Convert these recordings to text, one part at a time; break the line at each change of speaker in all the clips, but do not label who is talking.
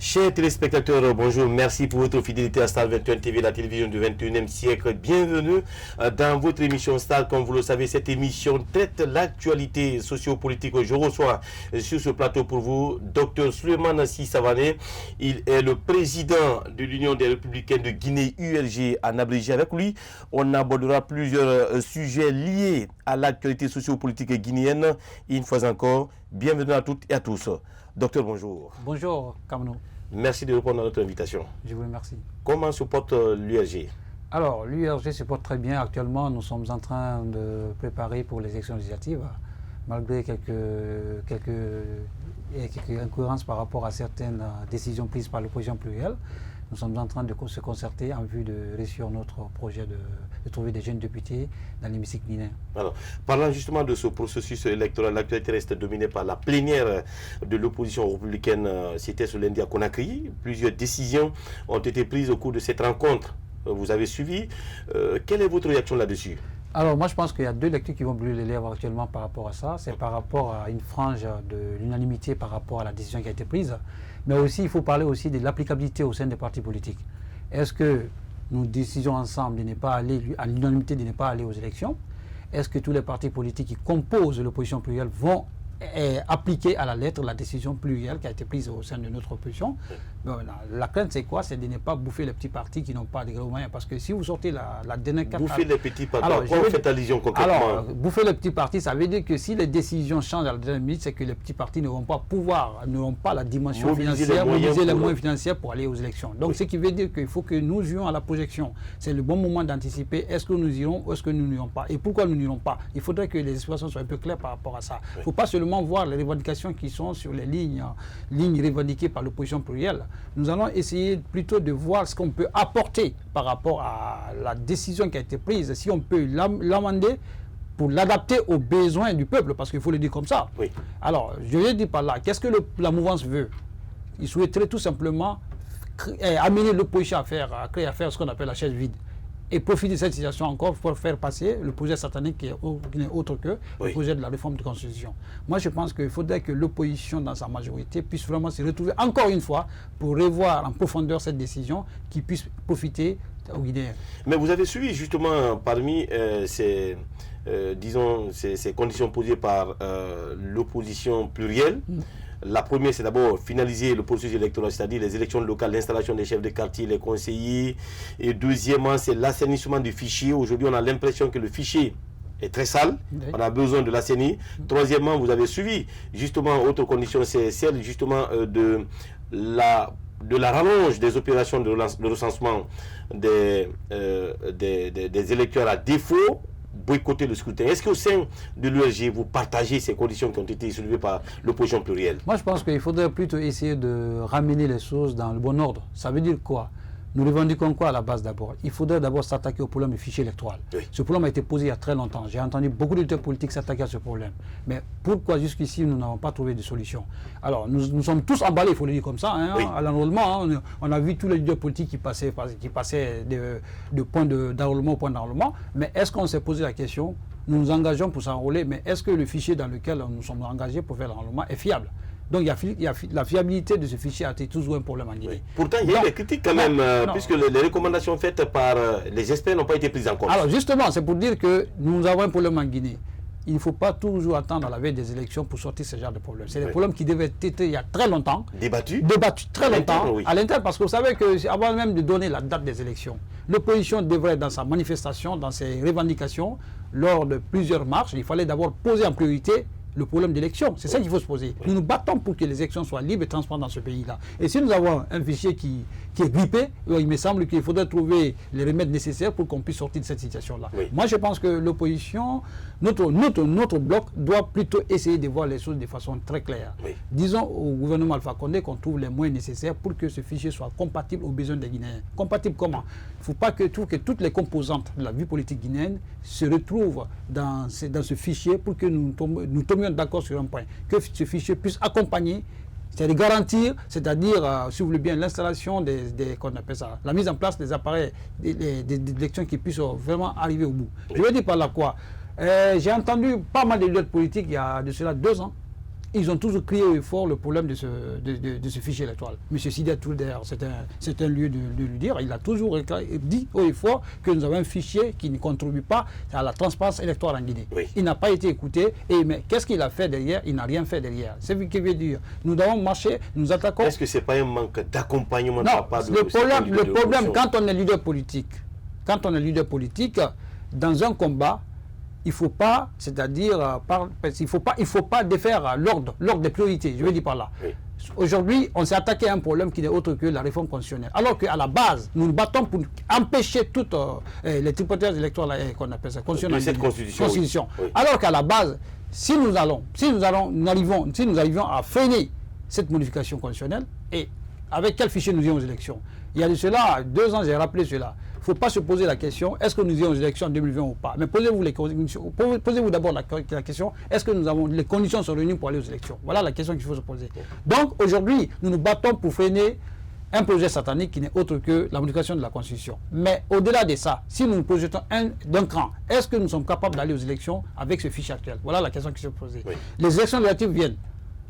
Chers téléspectateurs, bonjour, merci pour votre fidélité à Star 21 TV, la télévision du 21e siècle. Bienvenue dans votre émission Star. Comme vous le savez, cette émission traite l'actualité sociopolitique. Je reçois sur ce plateau pour vous Dr Souleymane Sy Savané. Il est le président de l'Union des Républicains de Guinée, URG, en abrégé. Avec lui, on abordera plusieurs sujets liés à l'actualité sociopolitique guinéenne. Une fois encore, bienvenue à toutes et à tous. Docteur, bonjour.
Bonjour, Kamno.
Merci de répondre à notre invitation.
Je vous remercie.
Comment se porte l'URG?
Alors, l'URG se porte très bien. Actuellement, nous sommes en train de préparer pour les élections législatives, malgré quelques incohérences par rapport à certaines décisions prises par l'opposition plurielle. Nous sommes en train de se concerter en vue de réussir notre projet de trouver des jeunes députés dans l'hémicycle guinéen.
Alors, parlant justement de ce processus électoral, l'actualité reste dominée par la plénière de l'opposition républicaine. C'était ce lundi à Conakry. Plusieurs décisions ont été prises au cours de cette rencontre. Vous avez suivi. Quelle est votre réaction là-dessus?
Alors moi je pense qu'il y a deux lectures qui vont brûler les lèvres actuellement par rapport à ça. C'est par rapport à une frange de l'unanimité par rapport à la décision qui a été prise. Mais aussi il faut parler aussi de l'applicabilité au sein des partis politiques. Est-ce que nous décidons ensemble de ne pas aller à l'unanimité de ne pas aller aux élections? Est-ce que tous les partis politiques qui composent l'opposition plurielle vont appliquer à la lettre la décision plurielle qui a été prise au sein de notre opposition? Bon, la crainte c'est quoi? C'est de ne pas bouffer les petits partis qui n'ont pas de gros moyens. Parce que si vous sortez la dernière carte...
Bouffer les petits partis, alors, quoi vous faites allusion concrètement?
Alors, bouffer les petits partis, ça veut dire que si les décisions changent à la dernière minute, c'est que les petits partis ne vont pas pouvoir, n'auront pas la dimension financière, mobiliser les moyens financiers pour aller aux élections. Donc, ce qui veut dire qu'il faut que nous jouions à la projection. C'est le bon moment d'anticiper, est-ce que nous irons ou est-ce que nous n'irons pas? Et pourquoi nous n'irons pas? Il faudrait que les situations soient un peu claires par rapport à ça. Il ne faut pas seulement voir les revendications qui sont sur les lignes revendiquées par l'opposition plurielle. Nous allons essayer plutôt de voir ce qu'on peut apporter par rapport à la décision qui a été prise, si on peut l'amender pour l'adapter aux besoins du peuple, parce qu'il faut le dire comme ça.
Oui.
Alors, je vais dire par là, qu'est-ce que la mouvance veut? Il souhaiterait tout simplement amener l'opposition à faire ce qu'on appelle la chaise vide. Et profiter de cette situation encore pour faire passer le projet satanique qui est autre que le projet de la réforme de la Constitution. Moi, je pense qu'il faudrait que l'opposition, dans sa majorité, puisse vraiment se retrouver encore une fois pour revoir en profondeur cette décision qui puisse profiter aux Guinéens.
Mais vous avez suivi justement parmi ces conditions posées par l'opposition plurielle. La première, c'est d'abord finaliser le processus électoral, c'est-à-dire les élections locales, l'installation des chefs de quartier, les conseillers. Et deuxièmement, c'est l'assainissement du fichier. Aujourd'hui, on a l'impression que le fichier est très sale. Oui. On a besoin de l'assainir. Troisièmement, vous avez suivi, justement, autre condition, c'est celle justement de la rallonge des opérations de recensement des électeurs à défaut boycotter le scrutin. Est-ce qu'au sein de l'URG, vous partagez ces conditions qui ont été soulevées par l'opposition plurielle?
Moi, je pense qu'il faudrait plutôt essayer de ramener les choses dans le bon ordre. Ça veut dire quoi? Nous revendiquons quoi à la base d'abord? Il faudrait d'abord s'attaquer au problème du fichier électoral. Oui. Ce problème a été posé il y a très longtemps. J'ai entendu beaucoup de leaders politiques s'attaquer à ce problème. Mais pourquoi jusqu'ici nous n'avons pas trouvé de solution? Alors nous sommes tous emballés, il faut le dire comme ça, hein, oui. À l'enrôlement. Hein, on a vu tous les leaders politiques qui passaient de point d'enrôlement au point d'enrôlement. Mais est-ce qu'on s'est posé la question? Nous nous engageons pour s'enrôler, mais est-ce que le fichier dans lequel nous sommes engagés pour faire l'enrôlement est fiable? Donc la fiabilité de ce fichier a été toujours un problème en Guinée.
Oui. Pourtant, il y a eu des critiques quand même, puisque les recommandations faites par les experts n'ont pas été prises en compte.
Alors justement, c'est pour dire que nous avons un problème en Guinée. Il ne faut pas toujours attendre à la veille des élections pour sortir ce genre de problème. C'est des problèmes qui devaient être il y a très longtemps.
Débattus
très longtemps. Oui. À l'interne, parce que vous savez qu'avant même de donner la date des élections, l'opposition devrait, dans sa manifestation, dans ses revendications, lors de plusieurs marches, il fallait d'abord poser en priorité le problème d'élection. C'est ça qu'il faut se poser. Nous nous battons pour que les élections soient libres et transparentes dans ce pays-là. Et si nous avons un fichier qui est grippé, il me semble qu'il faudrait trouver les remèdes nécessaires pour qu'on puisse sortir de cette situation-là. Oui. Moi, je pense que l'opposition, notre bloc doit plutôt essayer de voir les choses de façon très claire. Oui. Disons au gouvernement Alpha Condé qu'on trouve les moyens nécessaires pour que ce fichier soit compatible aux besoins des Guinéens. Compatible comment? Il ne faut pas que toutes les composantes de la vie politique guinéenne se retrouvent dans ce fichier pour que nous tombions d'accord sur un point, que ce fichier puisse accompagner, c'est-à-dire garantir, c'est-à-dire, si vous voulez bien, l'installation qu'on appelle ça, la mise en place des appareils d'élection qui puissent vraiment arriver au bout. Je veux dire par là quoi? J'ai entendu pas mal de leaders politiques il y a de cela 2 ans ils ont toujours crié haut et fort le problème de ce fichier électoral. M. Sidia Toulder, c'est un lieu de lui dire, il a toujours dit haut et fort que nous avons un fichier qui ne contribue pas à la transparence électorale en Guinée. Oui. Il n'a pas été écouté, mais qu'est-ce qu'il a fait derrière? Il n'a rien fait derrière. C'est ce qui veut dire, nous devons marcher, nous attaquons...
Est-ce que ce n'est pas un manque d'accompagnement de
la part de le problème, quand on est leader politique, dans un combat, il ne faut pas, c'est-à-dire, il faut pas défaire l'ordre des priorités, je veux dire par là. Oui. Aujourd'hui, on s'est attaqué à un problème qui n'est autre que la réforme constitutionnelle. Alors qu'à la base, nous nous battons pour empêcher toutes les hypothèses électorales qu'on appelle ça,
cette constitution.
Oui. Alors qu'à la base, si nous arrivons à freiner cette modification constitutionnelle, et avec quel fichier nous irons aux élections? Il y a de cela, 2 ans, j'ai rappelé cela. Il ne faut pas se poser la question, est-ce que nous irons aux élections en 2020 ou pas? Mais posez-vous d'abord la question, est-ce que les conditions sont réunies pour aller aux élections? Voilà la question qu'il faut se poser. Donc aujourd'hui, nous nous battons pour freiner un projet satanique qui n'est autre que la modification de la Constitution. Mais au-delà de ça, si nous nous projetons d'un cran, est-ce que nous sommes capables d'aller aux élections avec ce fichier actuel? Voilà la question qui se pose. Oui. Les élections législatives viennent.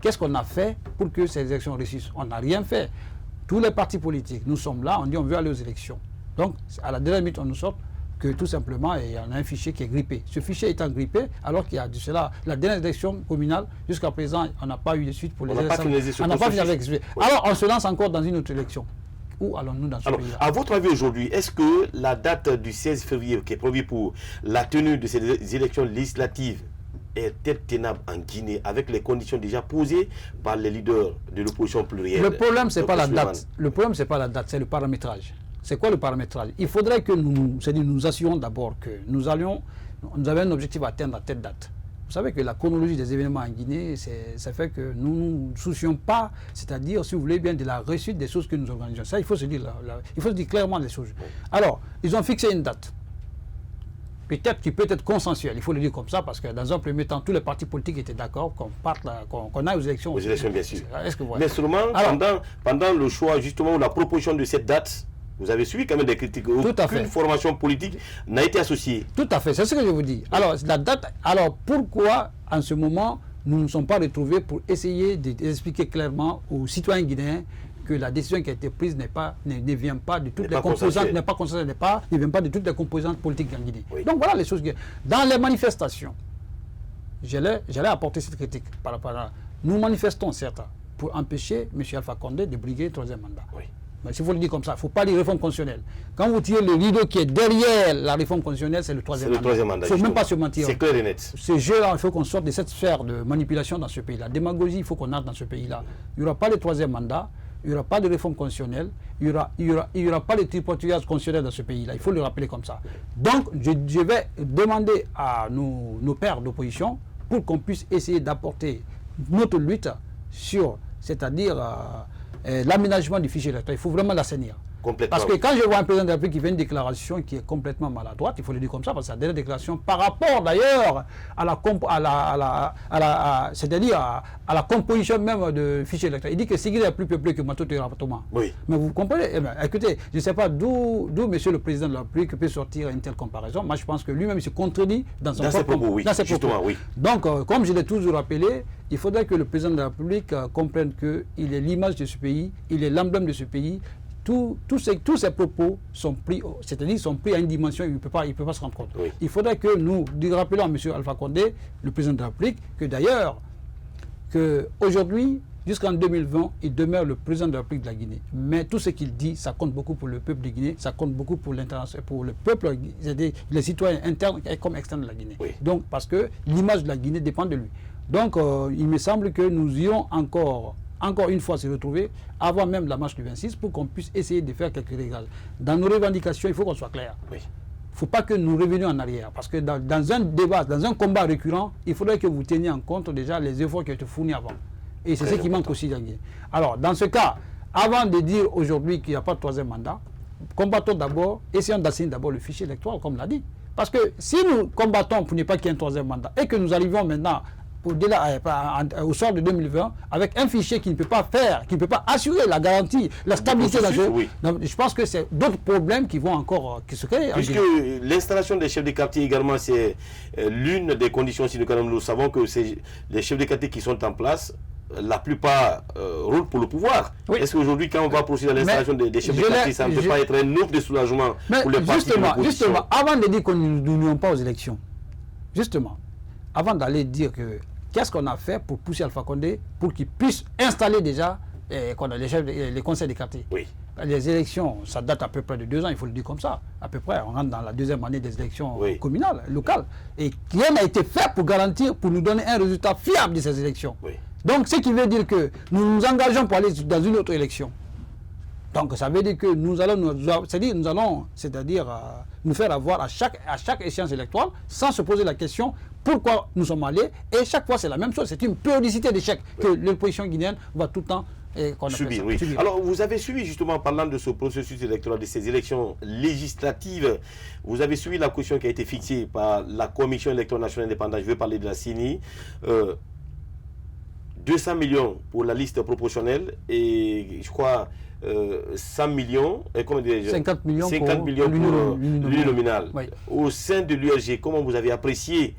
Qu'est-ce qu'on a fait pour que ces élections réussissent? On n'a rien fait. Tous les partis politiques, nous sommes là, on dit on veut aller aux élections. Donc, à la dernière minute, on nous sort que tout simplement, il y a un fichier qui est grippé. Ce fichier étant grippé, alors qu'il y a de cela, la dernière élection communale, jusqu'à présent, on n'a pas eu de suite pour les élections. On n'a pas fini avec ce. Alors, on se lance encore dans une autre élection. Où allons-nous dans ce pays-là?
À votre avis aujourd'hui, est-ce que la date du 16 février qui est prévue pour la tenue de ces élections législatives est-elle tenable en Guinée avec les conditions déjà posées par les leaders de l'opposition plurielle?
Le problème, ce n'est pas la date. Le problème, ce n'est pas la date, c'est le paramétrage. C'est quoi le paramétrage? Il faudrait que nous assurons d'abord que nous avons un objectif à atteindre à telle date. Vous savez que la chronologie des événements en Guinée, ça fait que nous ne nous soucions pas, c'est-à-dire, si vous voulez bien, de la réussite des choses que nous organisons. Ça, il faut se dire, clairement les choses. Alors, ils ont fixé une date. Peut-être qui peut être consensuel, il faut le dire comme ça, parce que dans un premier temps, tous les partis politiques étaient d'accord qu'on aille aux élections.
Aux élections, bien sûr.
Voilà.
Mais seulement, pendant le choix, justement, ou la proposition de cette date, vous avez suivi quand même des critiques. Aucune formation politique n'a été associée.
Tout à fait, c'est ce que je vous dis. Alors, la date, alors pourquoi, en ce moment, nous ne sommes pas retrouvés pour essayer d'expliquer clairement aux citoyens guinéens que la décision qui a été prise ne vient pas de toutes les composantes, ne vient pas de toutes les composantes politiques en Guinée. Oui. Donc voilà les choses. Dans les manifestations, j'allais apporter cette critique par rapport à... Nous manifestons, certes, pour empêcher M. Alpha Condé de briguer le 3e mandat. Oui. Mais s'il faut le dire comme ça, il ne faut pas dire réforme constitutionnelle. Quand vous tirez le rideau qui est derrière la réforme constitutionnelle, c'est le 3e mandat. Il ne faut même pas se mentir.
C'est clair et net.
Ce jeu-là, il faut qu'on sorte de cette sphère de manipulation dans ce pays-là. La démagogie, il faut qu'on entre dans ce pays-là. Il n'y aura pas le 3e mandat, il n'y aura pas de réforme constitutionnelle, il n'y aura pas de tripotage constitutionnel dans ce pays-là. Il faut le rappeler comme ça. Donc, je vais demander à nos pairs d'opposition pour qu'on puisse essayer d'apporter notre lutte sur, c'est-à-dire... l'aménagement du fichier électoral, il faut vraiment l'assainir. Parce que quand je vois un président de la République qui fait une déclaration qui est complètement maladroite, il faut le dire comme ça, parce que c'est la dernière déclaration par rapport d'ailleurs à la composition même du fichier électoral. Il dit que Sigrid est plus peuplé que Mato Thératoma. Oui. Mais vous comprenez? Écoutez, je ne sais pas d'où monsieur le président de la République peut sortir une telle comparaison. Moi, je pense que lui-même se contredit dans ses propos. Dans ses propos. Oui. Donc, comme je l'ai toujours rappelé, il faudrait que le président de la République comprenne qu'il est l'image de ce pays, il est l'emblème de ce pays. Tous ces propos sont pris, c'est-à-dire sont pris à une dimension où il ne peut pas se rendre compte. Oui. Il faudrait que nous rappelions à M. Alpha Condé, le président de la République, que d'ailleurs, qu'aujourd'hui, jusqu'en 2020, il demeure le président de la République de la Guinée. Mais tout ce qu'il dit, ça compte beaucoup pour le peuple de Guinée, ça compte beaucoup pour le peuple, les citoyens internes comme externes de la Guinée. Oui. Donc, parce que l'image de la Guinée dépend de lui. Donc, il me semble que nous irons encore une fois se retrouver avant même la marche du 26 pour qu'on puisse essayer de faire quelques réglages. Dans nos revendications, il faut qu'on soit clair. Oui. Il ne faut pas que nous revenions en arrière. Parce que dans un débat, dans un combat récurrent, il faudrait que vous teniez en compte déjà les efforts qui ont été fournis avant. Et c'est ce qui manque aussi. Alors, dans ce cas, avant de dire aujourd'hui qu'il n'y a pas de 3e mandat, combattons d'abord, essayons d'assigner d'abord le fichier électoral, comme l'a dit. Parce que si nous combattons pour ne pas qu'il y ait un 3e mandat et que nous arrivons maintenant au soir de 2020, avec un fichier qui ne peut pas faire, qui ne peut pas assurer la garantie, la stabilité de la chose. Oui. Donc, je pense que c'est d'autres problèmes qui vont encore qui se créer.
Puisque l'installation des chefs de quartier également, c'est l'une des conditions, si nous savons que les chefs de quartier qui sont en place, la plupart roulent pour le pouvoir. Oui. Est-ce qu'aujourd'hui, quand on va procéder à l'installation des chefs de quartier, ça ne peut pas être un ouf de soulagement pour les partis de l'opposition?
Justement, avant de dire que nous n'unions pas aux élections, justement, avant d'aller dire que qu'est-ce qu'on a fait pour pousser Alpha Condé pour qu'il puisse installer déjà les conseils des quartiers. Oui. Les élections, ça date à peu près de 2 ans, il faut le dire comme ça. À peu près, on rentre dans la 2e année des élections communales, locales. Et rien n'a été fait pour garantir, pour nous donner un résultat fiable de ces élections. Oui. Donc, ce qui veut dire que nous nous engageons pour aller dans une autre élection. Donc, ça veut dire que nous allons nous faire avoir à chaque échéance électorale sans se poser la question pourquoi nous sommes allés. Et chaque fois, c'est la même chose. C'est une périodicité d'échecs que l'opposition guinéenne va tout le temps
subir. Oui. Alors, vous avez suivi, justement, en parlant de ce processus électoral, de ces élections législatives, vous avez suivi la caution qui a été fixée par la Commission électorale nationale indépendante. Je veux parler de la CENI. 200 millions pour la liste proportionnelle et je crois 100 millions, comment
50 millions
pour l'uninominal. Oui. Au sein de l'URG, comment vous avez apprécié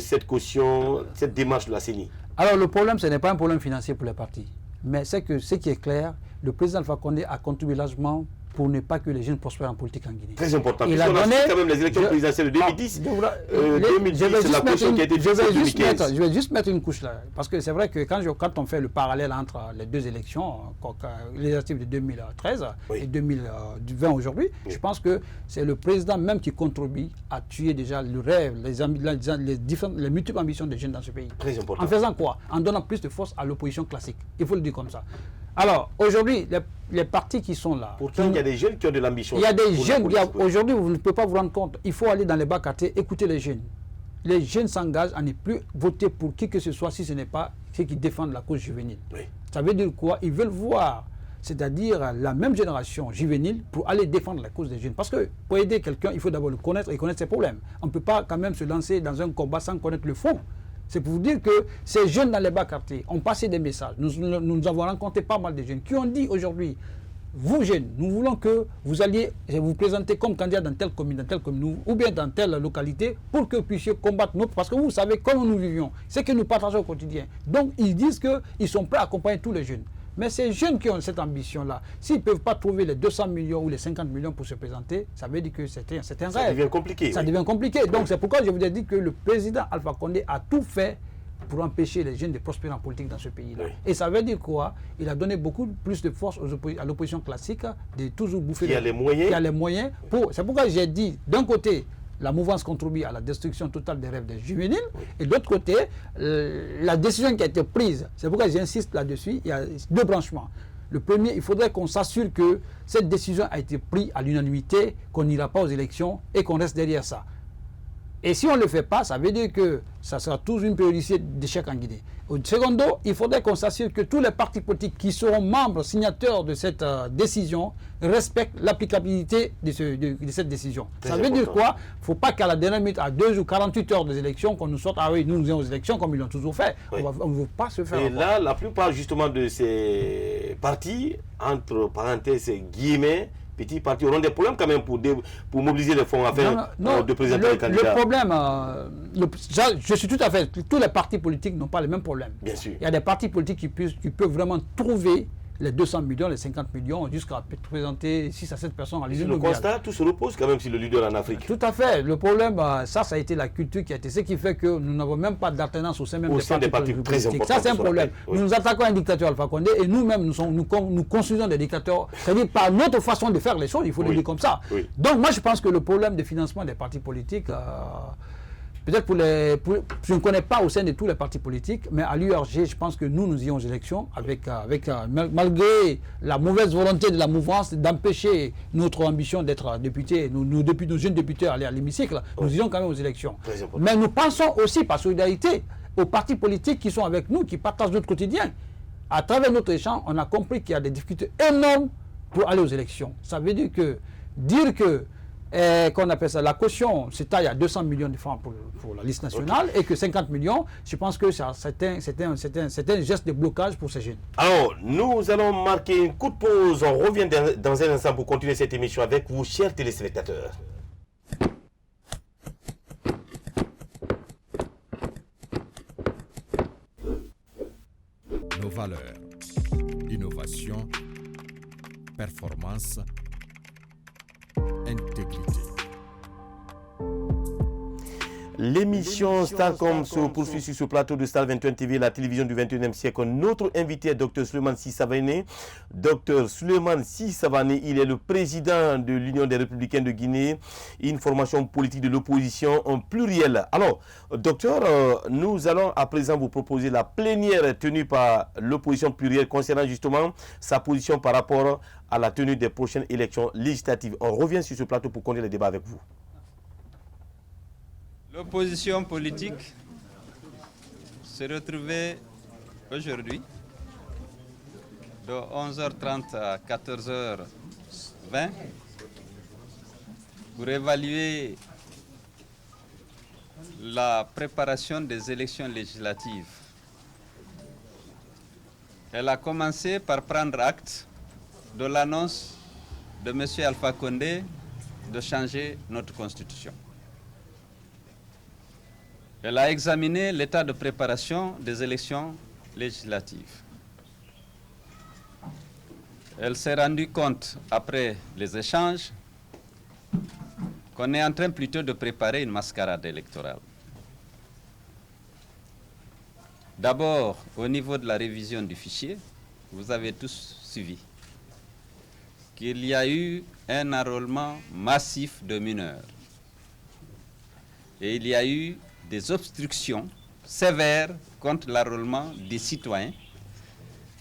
cette caution, cette démarche de la CENI?
Alors le problème, ce n'est pas un problème financier pour les partis, mais c'est que ce qui est clair, le président Alpha Condé a contribué largement pour ne pas que les jeunes prospèrent en politique en Guinée.
Très important. Il a donné quand même les élections présidentielles de 2010. 2010, c'est la caution qui a été fixée en 2015.
Je vais juste mettre une couche là. Parce que c'est vrai que quand on fait le parallèle entre les deux élections, les législatives de 2013 et 2020 aujourd'hui, je pense que c'est le président même qui contribue à tuer déjà le rêve, les multiples ambitions des jeunes dans ce pays.
Très important.
En faisant quoi? En donnant plus de force à l'opposition classique. Il faut le dire comme ça. Alors, aujourd'hui, les partis qui sont là...
Pourtant, il y a des jeunes qui ont de l'ambition.
Il y a des jeunes, aujourd'hui, vous ne pouvez pas vous rendre compte. Il faut aller dans les bas quartiers, écouter les jeunes. Les jeunes s'engagent à ne plus voter pour qui que ce soit si ce n'est pas ceux qui défendent la cause juvénile. Oui. Ça veut dire quoi? Ils veulent voir, c'est-à-dire la même génération juvénile pour aller défendre la cause des jeunes. Parce que pour aider quelqu'un, il faut d'abord le connaître et connaître ses problèmes. On ne peut pas quand même se lancer dans un combat sans connaître le fond. C'est pour vous dire que ces jeunes dans les bas quartiers ont passé des messages. Nous avons rencontré pas mal de jeunes qui ont dit aujourd'hui, vous jeunes, nous voulons que vous alliez vous présenter comme candidat dans telle commune, ou bien dans telle localité pour que vous puissiez combattre notre... Parce que vous savez comment nous vivions, c'est que nous partageons au quotidien. Donc ils disent qu'ils sont prêts à accompagner tous les jeunes. Mais ces jeunes qui ont cette ambition-là, s'ils ne peuvent pas trouver les 200 millions ou les 50 millions pour se présenter, ça veut dire que c'est un rêve.
Ça devient compliqué.
Ça devient compliqué. Donc c'est pourquoi je vous ai dit que le président Alpha Condé a tout fait pour empêcher les jeunes de prospérer en politique dans ce pays-là. Oui. Et ça veut dire quoi? Il a donné beaucoup plus de force à l'opposition classique de toujours bouffer...
Qui a les moyens.
C'est pourquoi j'ai dit, d'un côté, la mouvance contribue à la destruction totale des rêves des juvéniles. Oui. Et de l'autre côté, la décision qui a été prise, c'est pourquoi j'insiste là-dessus, il y a 2 branchements. Le premier, il faudrait qu'on s'assure que cette décision a été prise à l'unanimité, qu'on n'ira pas aux élections et qu'on reste derrière ça. Et si on ne le fait pas, ça veut dire que ça sera toujours une périodicité d'échec en Guinée. Au secondo, il faudrait qu'on s'assure que tous les partis politiques qui seront membres, signataires de cette décision, respectent l'applicabilité de cette décision. Ça veut dire quoi? Il ne faut pas qu'à la dernière minute, à 2 ou 48 heures des élections, qu'on nous sorte, ah oui, nous allons aux élections comme ils l'ont toujours fait. Oui. On ne veut pas se faire.
Et là, la plupart justement de ces partis, entre parenthèses guillemets, petits partis auront des problèmes quand même pour mobiliser les fonds afin de présenter les candidats.
Le problème, je suis tout à fait... Tous les partis politiques n'ont pas les mêmes problèmes.
Bien sûr.
Il y a des partis politiques qui peuvent vraiment trouver les 200 millions, les 50 millions, jusqu'à présenter 6 à 7 personnes à l'usine.
Le constat, tout se repose quand même sur le leader en Afrique.
Tout à fait. Le problème, ça a été la culture qui a été... Ce qui fait que nous n'avons même pas d'alternance au sein même
des partis politiques.
Ça, c'est un problème. Oui. Nous nous attaquons à un dictateur Alpha Condé et nous-mêmes, nous construisons des dictateurs. C'est-à-dire par notre façon de faire les choses, il faut le dire comme ça. Oui. Donc moi, je pense que le problème de financement des partis politiques... Peut-être je ne connais pas au sein de tous les partis politiques, mais à l'URG, je pense que nous y allons aux élections malgré la mauvaise volonté de la mouvance d'empêcher notre ambition d'être député, nos jeunes députés aller à l'hémicycle, nous y allons quand même aux élections. Mais nous pensons aussi par solidarité aux partis politiques qui sont avec nous, qui partagent notre quotidien. À travers notre échange, on a compris qu'il y a des difficultés énormes pour aller aux élections. Ça veut dire que qu'on appelle ça, la caution se taille à 200 millions de francs pour la liste nationale, et que 50 millions, je pense que c'est un geste de blocage pour ces jeunes.
Alors, nous allons marquer une courte pause. On revient dans un instant pour continuer cette émission avec vous, chers téléspectateurs.
Nos valeurs, innovation, performance, intégrité.
L'émission Starcom se poursuit sur ce plateau de Star 21 TV, la télévision du 21e siècle. Notre invité est Dr Souleymane Sy Savané. Dr Souleymane Sy Savané, il est le président de l'Union des Républicains de Guinée, une formation politique de l'opposition en pluriel. Alors, docteur, nous allons à présent vous proposer la plénière tenue par l'opposition plurielle concernant justement sa position par rapport à la tenue des prochaines élections législatives. On revient sur ce plateau pour continuer le débat avec vous.
L'opposition politique se retrouvait aujourd'hui de 11h30 à 14h20 pour évaluer la préparation des élections législatives. Elle a commencé par prendre acte de l'annonce de M. Alpha Condé de changer notre constitution. Elle a examiné l'état de préparation des élections législatives. Elle s'est rendue compte, après les échanges, qu'on est en train plutôt de préparer une mascarade électorale. D'abord, au niveau de la révision du fichier, vous avez tous suivi qu'il y a eu un enrôlement massif de mineurs. Et il y a eu des obstructions sévères contre l'enrôlement des citoyens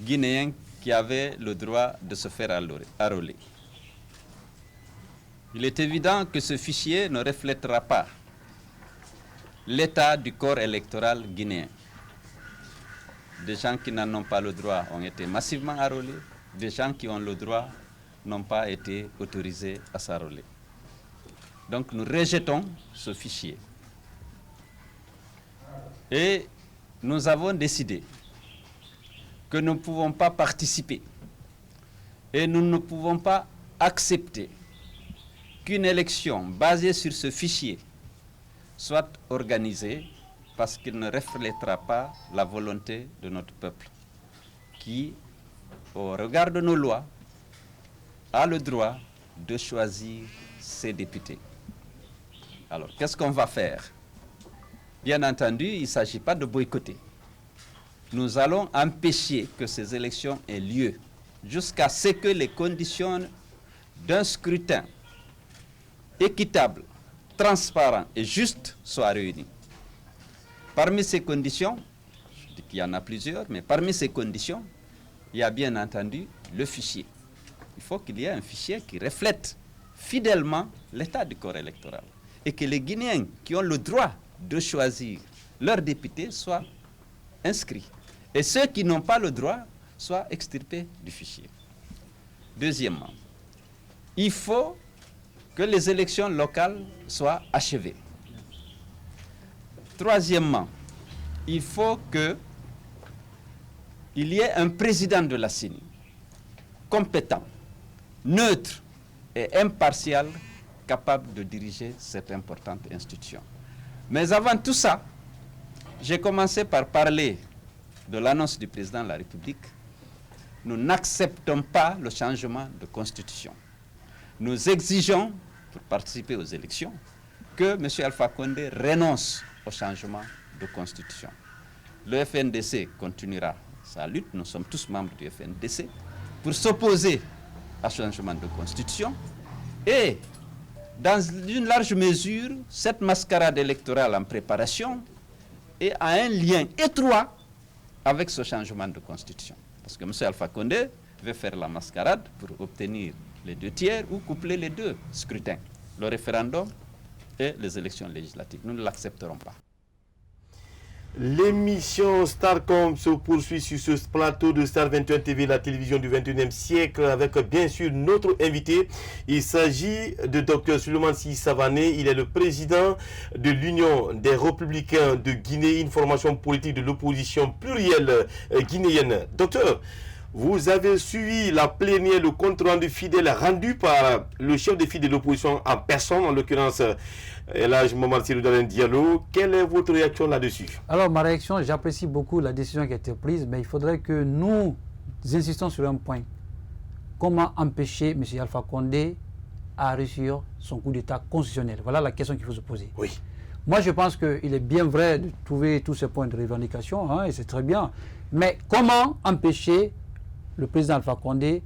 guinéens qui avaient le droit de se faire enrôler. Il est évident que ce fichier ne reflètera pas l'état du corps électoral guinéen. Des gens qui n'en ont pas le droit ont été massivement enrôlés, des gens qui ont le droit n'ont pas été autorisés à s'enrôler. Donc nous rejetons ce fichier. Et nous avons décidé que nous ne pouvons pas participer et nous ne pouvons pas accepter qu'une élection basée sur ce fichier soit organisée parce qu'il ne reflètera pas la volonté de notre peuple qui, au regard de nos lois, a le droit de choisir ses députés. Alors, qu'est-ce qu'on va faire ? Bien entendu, il ne s'agit pas de boycotter. Nous allons empêcher que ces élections aient lieu jusqu'à ce que les conditions d'un scrutin équitable, transparent et juste soient réunies. Parmi ces conditions, je dis qu'il y en a plusieurs, mais parmi ces conditions, il y a bien entendu le fichier. Il faut qu'il y ait un fichier qui reflète fidèlement l'état du corps électoral et que les Guinéens qui ont le droit de choisir leurs députés soient inscrits. Et ceux qui n'ont pas le droit soient extirpés du fichier. Deuxièmement, il faut que les élections locales soient achevées. Troisièmement, il faut qu'il y ait un président de la CENI compétent, neutre et impartial, capable de diriger cette importante institution. Mais avant tout ça, j'ai commencé par parler de l'annonce du président de la République. Nous n'acceptons pas le changement de constitution. Nous exigeons, pour participer aux élections, que M. Alpha Condé renonce au changement de constitution. Le FNDC continuera sa lutte, nous sommes tous membres du FNDC, pour s'opposer à ce changement de constitution. Et dans une large mesure, cette mascarade électorale en préparation a un lien étroit avec ce changement de constitution. Parce que M. Alpha Condé veut faire la mascarade pour obtenir les 2 tiers ou coupler les 2 scrutins, le référendum et les élections législatives. Nous ne l'accepterons pas.
L'émission Starcom se poursuit sur ce plateau de Star 21 TV, la télévision du 21e siècle, avec bien sûr notre invité. Il s'agit de Dr Souleymane Sy Savané. Il est le président de l'Union des Républicains de Guinée, une formation politique de l'opposition plurielle guinéenne. Docteur, vous avez suivi la plénière, le compte rendu fidèle rendu par le chef de file de l'opposition en personne, en l'occurrence Elhadji Momad Cirou Dalein Diallo. Quelle est votre réaction là-dessus?
Alors, ma réaction, j'apprécie beaucoup la décision qui a été prise, mais il faudrait que nous insistons sur un point. Comment empêcher M. Alpha Condé à réussir son coup d'État constitutionnel? Voilà la question qu'il faut se poser.
Oui.
Moi, je pense qu'il est bien vrai de trouver tous ces points de revendication, hein, et c'est très bien. Mais comment empêcher le président Alpha Condé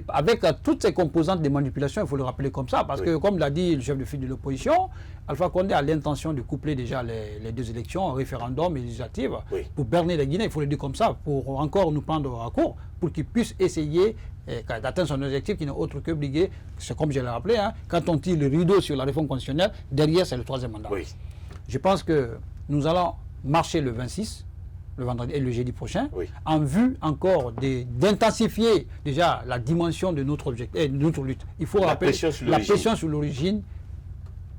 avec toutes ces composantes de manipulation, il faut le rappeler comme ça, parce que, comme l'a dit le chef de file de l'opposition, Alpha Condé a l'intention de coupler déjà les deux élections, référendum et législative, pour berner les Guinéens, il faut le dire comme ça, pour encore nous prendre à court, pour qu'ils puissent essayer d'atteindre son objectif qui n'est autre que briguer, c'est comme je l'ai rappelé, hein, quand on tire le rideau sur la réforme constitutionnelle, derrière c'est le troisième mandat. Oui. Je pense que nous allons marcher le 26, le vendredi et le jeudi prochain, en vue encore d'intensifier déjà la dimension de notre objectif, de notre lutte. Il faut rappeler la pression sur l'origine,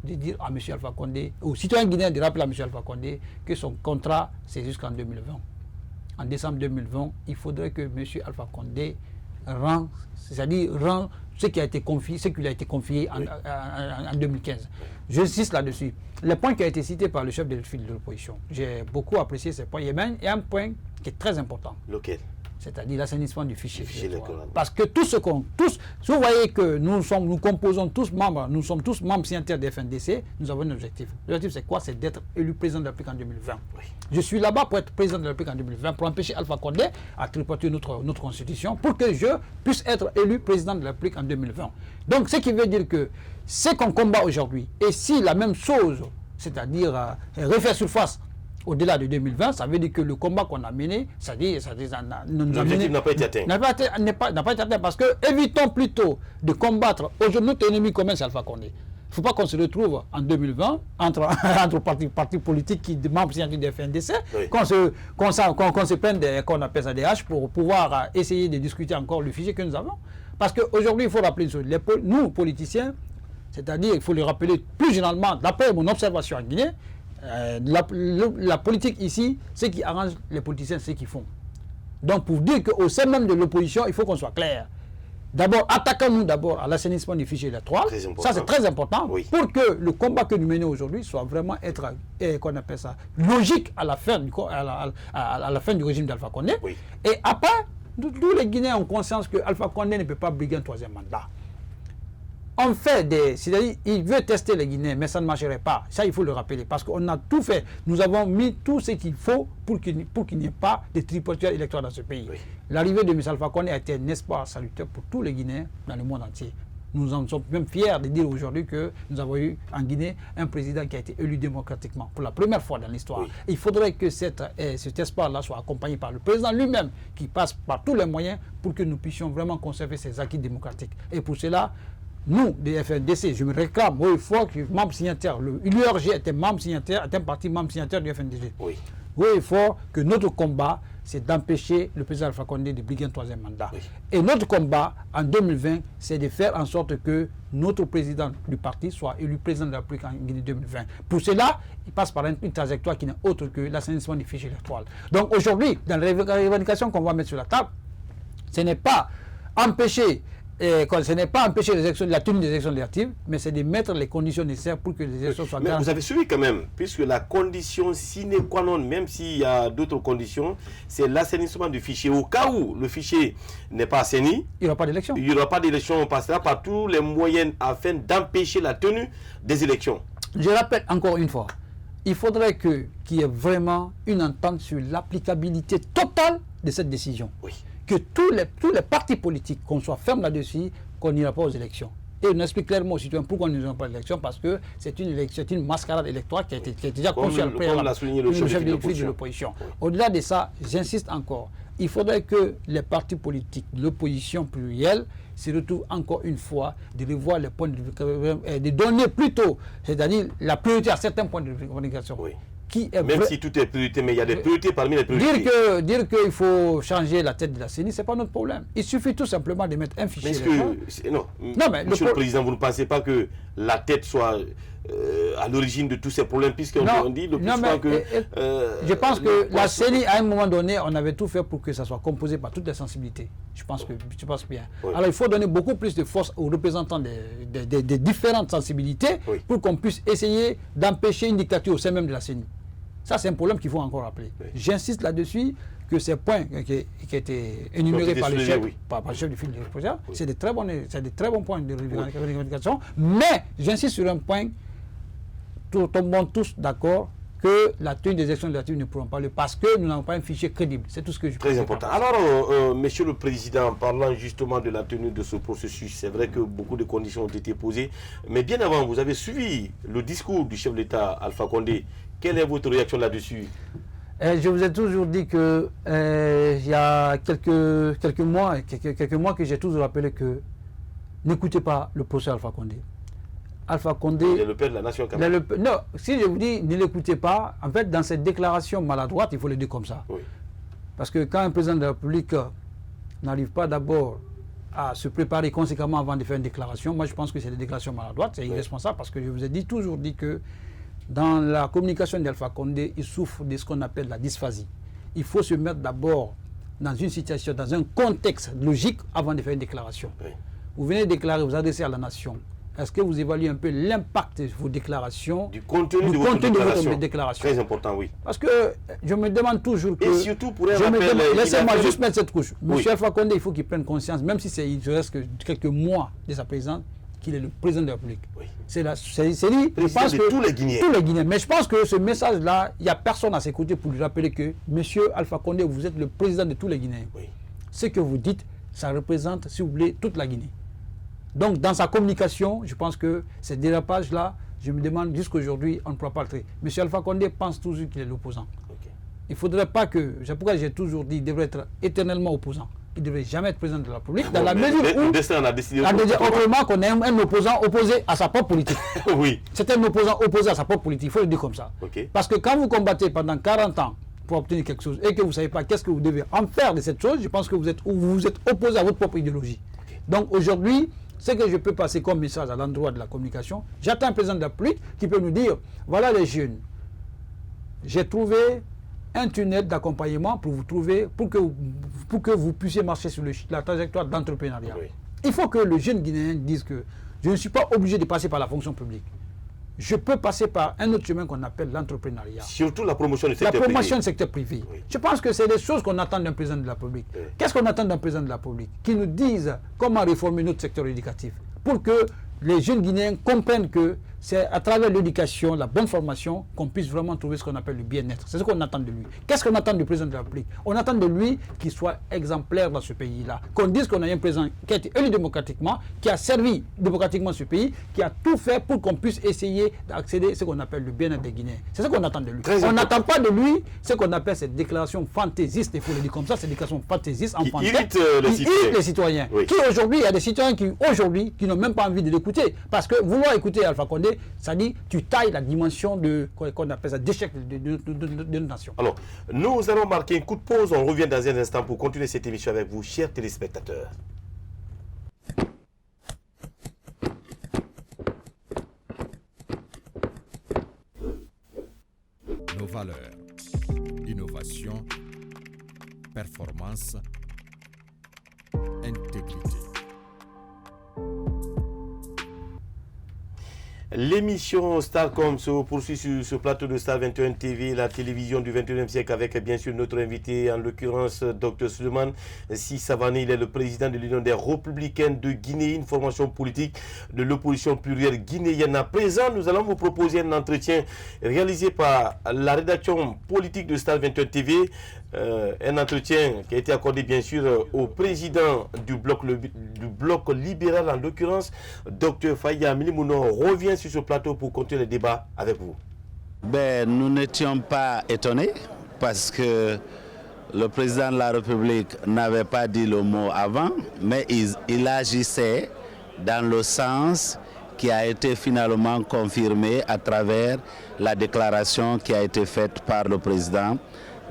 de dire à M. Alpha Condé, aux citoyens guinéens de rappeler à M. Alpha Condé que son contrat c'est jusqu'en 2020. En décembre 2020, il faudrait que M. Alpha Condé rend ce qui a été confié, ce qui lui a été confié en 2015. J'insiste là-dessus. Le point qui a été cité par le chef de file de l'opposition, j'ai beaucoup apprécié ce point. Il y a un point qui est très important.
Lequel?
C'est-à-dire l'assainissement du fichier électoral. Parce que si vous voyez que nous sommes tous membres signataires des FNDC, nous avons un objectif. L'objectif c'est quoi? C'est d'être élu président de la République en 2020. Oui. Je suis là-bas pour être président de la République en 2020, pour empêcher Alpha Condé à tripoter notre constitution, pour que je puisse être élu président de la République en 2020. Donc ce qui veut dire que c'est qu'on combat aujourd'hui, et si la même chose, c'est-à-dire refaire surface au-delà de 2020, ça veut dire que le combat qu'on a mené,
l'objectif n'a pas été atteint.
N'a pas été atteint, parce que évitons plutôt de combattre aujourd'hui notre ennemi commun, c'est Alpha Condé. Il ne faut pas qu'on se retrouve en 2020 entre partis politiques qui demandent des FNDC, qu'on se prenne qu'on appelle ça des haches pour pouvoir essayer de discuter encore le fichier que nous avons. Parce qu'aujourd'hui, il faut rappeler une chose, nous, politiciens, c'est-à-dire, il faut le rappeler plus généralement, d'après mon observation en Guinée, la politique ici, ce qui arrange les politiciens, c'est ce qu'ils font. Donc, pour dire qu'au sein même de l'opposition, il faut qu'on soit clair. D'abord, attaquons-nous d'abord à l'assainissement du fichier électoral. Ça, c'est très important, pour que le combat que nous menons aujourd'hui soit vraiment qu'on appelle ça, logique à la fin du régime d'Alpha Condé. Et après, tous les Guinéens ont conscience que Alpha Condé ne peut pas briguer un troisième mandat. On fait c'est-à-dire, il veut tester les Guinéens, mais ça ne marcherait pas. Ça, il faut le rappeler, parce qu'on a tout fait. Nous avons mis tout ce qu'il faut pour qu'il n'y ait pas de tripotage électoral dans ce pays. L'arrivée de M. Alpha Condé a été un espoir salutaire pour tous les Guinéens dans le monde entier. Nous en sommes même fiers de dire aujourd'hui que nous avons eu en Guinée un président qui a été élu démocratiquement pour la première fois dans l'histoire. Il faudrait que cet espoir-là soit accompagné par le président lui-même, qui passe par tous les moyens pour que nous puissions vraiment conserver ces acquis démocratiques. Et pour cela, nous, des FNDC, je me réclame, il faut que membre signataire, l'URG est un parti membre signataire du FNDC. Il faut que notre combat, c'est d'empêcher le président Alpha Condé de briguer un troisième mandat. Et notre combat, en 2020, c'est de faire en sorte que notre président du parti soit élu président de la République en Guinée 2020. Pour cela, il passe par une trajectoire qui n'est autre que l'assainissement du fichier électoral. Donc aujourd'hui, dans les revendications qu'on va mettre sur la table, ce n'est pas empêcher la tenue des élections législatives, mais c'est de mettre les conditions nécessaires pour que les élections soient garanties.
Vous avez suivi quand même, puisque la condition sine qua non, même s'il y a d'autres conditions, c'est l'assainissement du fichier. Au cas où le fichier n'est pas assaini,
il n'y aura pas d'élection.
Il n'y aura pas d'élection, on passera par tous les moyens afin d'empêcher la tenue des élections.
Je répète encore une fois, il faudrait qu'il y ait vraiment une entente sur l'applicabilité totale de cette décision. Que tous les partis politiques, qu'on soit ferme là-dessus, qu'on n'ira pas aux élections. Et on explique clairement aux citoyens pourquoi nous n'irons pas aux élections, parce que c'est une mascarade électorale qui a été déjà conçue après le chef de l'opposition. Au-delà de ça, j'insiste encore, il faudrait que les partis politiques de l'opposition plurielle se retrouvent encore une fois de revoir les points de vue, de donner plutôt, c'est-à-dire la priorité à certains points de revendication. qui est
même si tout est priorité, mais il y a des priorités parmi les priorités.
Dire qu'il faut changer la tête de la CENI, ce n'est pas notre problème. Il suffit tout simplement de mettre un fichier.
Non, mais Monsieur le Président, vous ne pensez pas que la tête soit à l'origine de tous ces problèmes, puisqu'on dit le plus souvent que...
je pense que la CENI, à un moment donné, on avait tout fait pour que ça soit composé par toutes les sensibilités. Je pense bien. Oui. Alors il faut donner beaucoup plus de force aux représentants des différentes sensibilités pour qu'on puisse essayer d'empêcher une dictature au sein même de la CENI. Ça, c'est un problème qu'il faut encore rappeler. Oui. J'insiste là-dessus que ces points qui étaient énumérés par le chef, par le chef du fil de projet, c'est des très bons points de revendication. Mais j'insiste sur un point, tombons tous d'accord que la tenue des élections législatives ne pourront pas le parce que nous n'avons pas un fichier crédible. C'est tout ce que je pense.
Très important. Alors, Monsieur le Président, en parlant justement de la tenue de ce processus, c'est vrai que beaucoup de conditions ont été posées. Mais bien avant, vous avez suivi le discours du chef de l'État, Alpha Condé. Quelle est votre réaction là-dessus?
Je vous ai toujours dit que il y a quelques mois que j'ai toujours rappelé que n'écoutez pas le procès Alpha Condé. Alpha Condé...
Il est le père de la nation quand même.
Non, si je vous dis ne l'écoutez pas, en fait, dans cette déclaration maladroite, il faut le dire comme ça. Oui. Parce que quand un président de la République n'arrive pas d'abord à se préparer conséquemment avant de faire une déclaration, moi je pense que c'est des déclarations maladroites, c'est irresponsable parce que je vous ai toujours dit que dans la communication d'Alpha Condé, il souffre de ce qu'on appelle la dysphasie. Il faut se mettre d'abord dans une situation, dans un contexte logique avant de faire une déclaration. Oui. Vous venez de déclarer, vous adressez à la nation. Est-ce que vous évaluez un peu l'impact de vos déclarations,
du contenu de votre
déclaration?
Très important, oui.
Parce que je me demande toujours que...
Et surtout pour
laissez-moi juste mettre cette couche. Monsieur Alpha Condé, il faut qu'il prenne conscience, même si il reste que quelques mois de sa présidence, qu'il est le président de la République. Oui. C'est lui, je pense que
tous les Guinéens.
Tous les Guinéens. Mais je pense que ce message-là, il n'y a personne à ses côtés pour lui rappeler que monsieur Alpha Condé, vous êtes le président de tous les Guinéens. Oui. Ce que vous dites, ça représente, si vous voulez, toute la Guinée. Donc, dans sa communication, je pense que ces dérapages-là, je me demande jusqu'à aujourd'hui, on ne pourra pas le traiter. M. Alpha Condé pense toujours qu'il est l'opposant. Okay. Il ne faudrait pas que, c'est pourquoi j'ai toujours dit, il devrait être éternellement opposant. Il ne devrait jamais être président de la République, dans la mesure où
le destin a décidé
autrement qu'on est un opposant opposé à sa propre politique.
Oui.
C'est un opposant opposé à sa propre politique, il faut le dire comme ça. Okay. Parce que quand vous combattez pendant 40 ans pour obtenir quelque chose et que vous ne savez pas qu'est-ce que vous devez en faire de cette chose, je pense que vous êtes opposé à votre propre idéologie. Okay. Donc aujourd'hui, ce que je peux passer comme message à l'endroit de la communication, j'attends un président de la République qui peut nous dire, voilà les jeunes, j'ai trouvé un tunnel d'accompagnement pour que vous puissiez marcher sur la trajectoire d'entrepreneuriat. Oui. Il faut que le jeune Guinéen dise que je ne suis pas obligé de passer par la fonction publique. Je peux passer par un autre chemin qu'on appelle l'entrepreneuriat.
Surtout la promotion du secteur privé.
La promotion du secteur privé. Oui. Je pense que c'est des choses qu'on attend d'un président de la République. Oui. Qu'est-ce qu'on attend d'un président de la République? Qu'il nous dise comment réformer notre secteur éducatif pour que les jeunes Guinéens comprennent que c'est à travers l'éducation, la bonne formation, qu'on puisse vraiment trouver ce qu'on appelle le bien-être. C'est ce qu'on attend de lui. Qu'est-ce qu'on attend du président de la République? On attend de lui qu'il soit exemplaire dans ce pays-là. Qu'on dise qu'on a un président qui a été élu démocratiquement, qui a servi démocratiquement ce pays, qui a tout fait pour qu'on puisse essayer d'accéder à ce qu'on appelle le bien-être des Guinéens. C'est ce qu'on attend de lui. On n'attend pas de lui ce qu'on appelle cette déclaration fantaisiste, il faut le dire comme ça, cette déclaration fantaisiste, enfantine,
qui irrite les citoyens.
Oui. Qui aujourd'hui, il y a des citoyens qui n'ont même pas envie de l'écouter. Parce que vouloir écouter Alpha Condé, ça dit tu tailles la dimension de qu'on appelle ça d'échec de notre nation.
Alors, nous allons marquer un coup de pause. On revient dans un instant pour continuer cette émission avec vous, chers téléspectateurs.
Nos valeurs, innovation, performance, intégrité.
L'émission Starcom se poursuit sur ce plateau de Star 21 TV, la télévision du 21e siècle, avec bien sûr notre invité, en l'occurrence Dr Souleymane Sy Savané. Il est le président de l'Union des Républicains de Guinée, une formation politique de l'opposition plurielle guinéenne. À présent, nous allons vous proposer un entretien réalisé par la rédaction politique de Star 21 TV. Un entretien qui a été accordé bien sûr au président du bloc libéral, en l'occurrence Dr Faya Milimono, revient sur ce plateau pour continuer le débat avec vous.
Nous n'étions pas étonnés parce que le président de la République n'avait pas dit le mot avant, mais il agissait dans le sens qui a été finalement confirmée à travers la déclaration qui a été faite par le président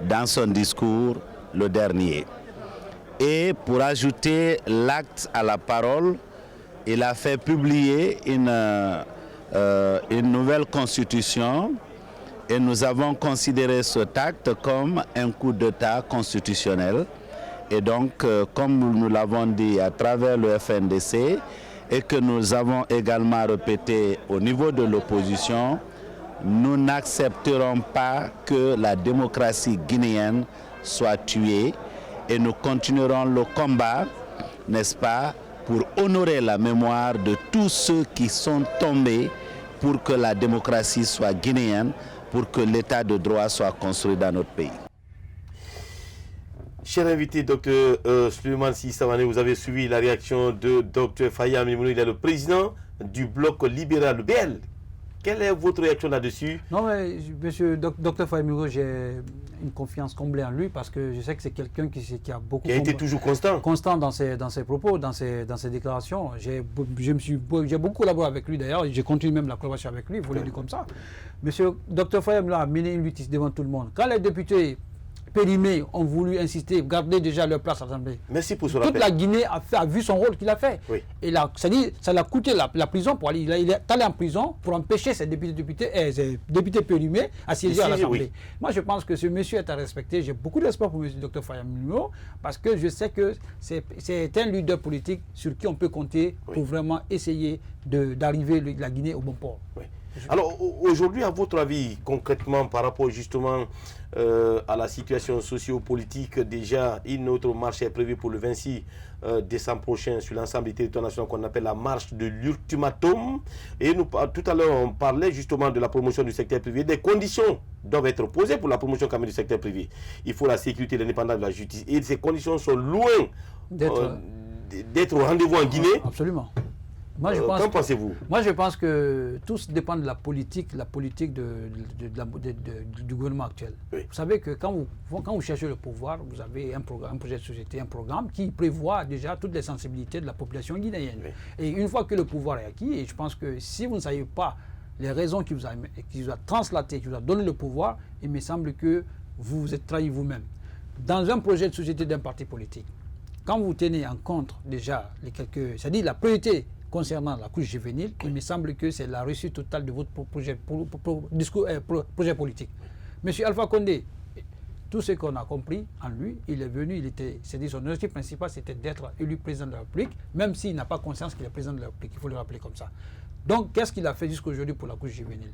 dans son discours le dernier. Et pour ajouter l'acte à la parole, il a fait publier une nouvelle constitution et nous avons considéré cet acte comme un coup d'État constitutionnel. Et donc, comme nous l'avons dit à travers le FNDC et que nous avons également répété au niveau de l'opposition, nous n'accepterons pas que la démocratie guinéenne soit tuée et nous continuerons le combat, n'est-ce pas, pour honorer la mémoire de tous ceux qui sont tombés pour que la démocratie soit guinéenne, pour que l'état de droit soit construit dans notre pays.
Cher invité, Dr Souleymane Sy Savané, vous avez suivi la réaction de Dr Faye Amimouno, il est le président du bloc libéral, le BL. Quelle est votre réaction là-dessus?
Non, mais monsieur Dr Faye Amimouno, j'ai une confiance comblée en lui parce que je sais que c'est quelqu'un qui a beaucoup...
Qui a été toujours constant.
Constant dans ses propos, dans ses déclarations. J'ai beaucoup collaboré avec lui d'ailleurs, j'ai continué même la collaboration avec lui, il faut le dire comme ça. Monsieur Dr Faye Amimouno a mené une lutte devant tout le monde. Quand les députés périmés ont voulu insister, garder déjà leur place à l'Assemblée.
Merci pour ce rappel.
Toute la Guinée a vu son rôle qu'il a fait.
Oui.
Et là, ça l'a coûté la prison pour aller. Il est allé en prison pour empêcher ces députés périmés à siéger à l'Assemblée. Oui. Moi, je pense que ce monsieur est à respecter. J'ai beaucoup de respect pour M. Dr Faye Amimouno parce que je sais que c'est un leader politique sur qui on peut compter pour vraiment essayer d'arriver la Guinée au bon port.
Oui. Alors aujourd'hui, à votre avis, concrètement, par rapport justement à la situation socio-politique, déjà une autre marche est prévue pour le 26 décembre prochain sur l'ensemble du territoire national qu'on appelle la marche de l'ultimatum. Et nous, tout à l'heure, on parlait justement de la promotion du secteur privé. Des conditions doivent être posées pour la promotion quand même du secteur privé. Il faut la sécurité, l'indépendance de la justice. Et ces conditions sont loin d'être au rendez-vous en Guinée.
Absolument.
Qu'en pensez-vous?
Moi, je pense que tout dépend de la politique du gouvernement actuel. Oui. Vous savez que quand vous cherchez le pouvoir, vous avez un projet de société, un programme qui prévoit déjà toutes les sensibilités de la population guinéenne. Oui. Et une fois que le pouvoir est acquis, et je pense que si vous ne savez pas les raisons qui vous a translaté, qui vous a donné le pouvoir, il me semble que vous vous êtes trahi vous-même. Dans un projet de société d'un parti politique, quand vous tenez en compte déjà c'est-à-dire la priorité concernant la couche juvénile, il me semble que c'est la réussite totale de votre projet politique. Monsieur Alpha Condé, tout ce qu'on a compris en lui, il est venu, son objectif principal, c'était d'être élu président de la République, même s'il n'a pas conscience qu'il est président de la République, il faut le rappeler comme ça. Donc, qu'est-ce qu'il a fait jusqu'aujourd'hui pour la couche juvénile?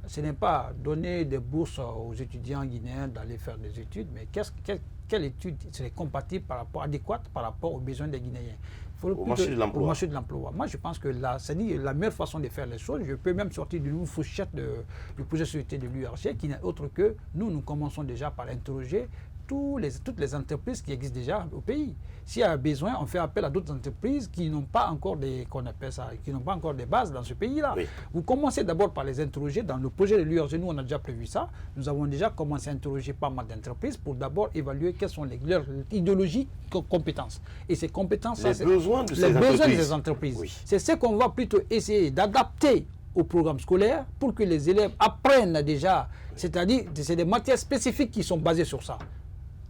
Ce n'est pas donner des bourses aux étudiants guinéens d'aller faire des études, mais quelle étude serait compatible adéquate par rapport aux besoins des Guinéens? Au marché de l'emploi. Moi, je pense que c'est la meilleure façon de faire les choses. Je peux même sortir d'une fourchette du projet de société de l'URG qui n'est autre que nous commençons déjà par interroger toutes les entreprises qui existent déjà au pays. S'il y a besoin, on fait appel à d'autres entreprises qui n'ont pas encore des bases dans ce pays-là. Oui. Vous commencez d'abord par les interroger. Dans le projet de l'URG, nous, on a déjà prévu ça. Nous avons déjà commencé à interroger pas mal d'entreprises pour d'abord évaluer quelles sont leurs idéologies, compétences. Et ces compétences,
les besoins de ces entreprises.
Oui. C'est ce qu'on va plutôt essayer d'adapter au programme scolaire pour que les élèves apprennent déjà. C'est-à-dire, c'est des matières spécifiques qui sont basées sur ça.